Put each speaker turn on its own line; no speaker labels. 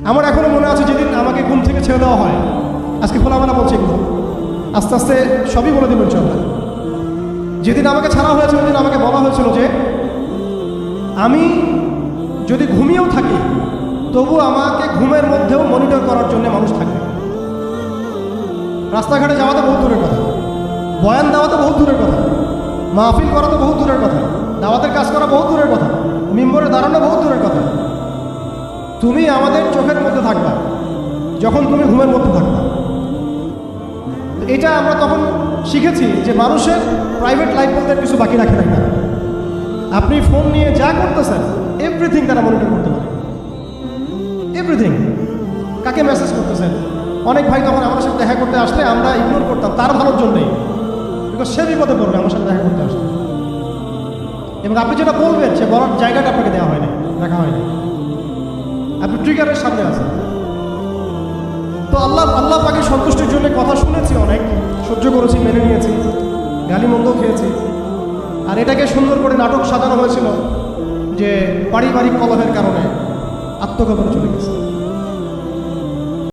আমার এখনো মনে আছে যেদিন আমাকে ঘুম থেকে ছেড়ে দেওয়া হয়, আজকে খোলামেলা বলছি এগুলো, আস্তে আস্তে সবই বলে দেবেন ইনশাআল্লাহ। যেদিন আমাকে ছাড়া হয়েছে ওই দিন আমাকে বলা হয়েছিল যে আমি যদি ঘুমিয়েও থাকি তবু আমাকে ঘুমের মধ্যেও মনিটর করার জন্য মানুষ থাকবে। রাস্তাঘাটে যাওয়া তো বহুত দূরের কথা, বয়ান দেওয়া তো বহুত দূরের কথা, মাহফিল করা তো বহুত দূরের কথা, দাওয়াতের কাজ করা বহুত দূরের কথা, মিম্বরে দাঁড়ানো বহুত দূরের কথা। তুমি আমাদের চোখের মধ্যে থাকবা যখন তুমি ঘুমের মধ্যে থাকবা। এটা আমরা তখন শিখেছি যে মানুষের প্রাইভেট লাইফ বলতে কিছু বাকি রাখে না। আপনি ফোন নিয়ে যা করতেছেন এভরিথিং তারা মনিটর করতে পারে, এভরিথিং। কাকে মেসেজ করতেছেন, অনেক ভাই তখন আমার সাথে দেখা করতে আসলে আমরা ইগনোর করতাম তার ভালোর জন্যই, বিকজ সে বিপদে পড়বে আমার সাথে দেখা করতে আসলে। এবং আপনি যেটা বলবেন সে বলার জায়গাটা আপনাকে দেওয়া হয়নি, দেখা হয়নি, আপনি ট্রিগারের সামনে আছেন। তো আল্লাহ পাকে সন্তুষ্টির জন্য কথা শুনেছি, অনেক সহ্য করেছি, মেনে নিয়েছি, গালি মন্দও খেয়েছি। আর এটাকে সুন্দর করে নাটক সাজানো হয়েছিল যে পারিবারিক কলহের কারণে আত্মগোপনে চলে গেছে।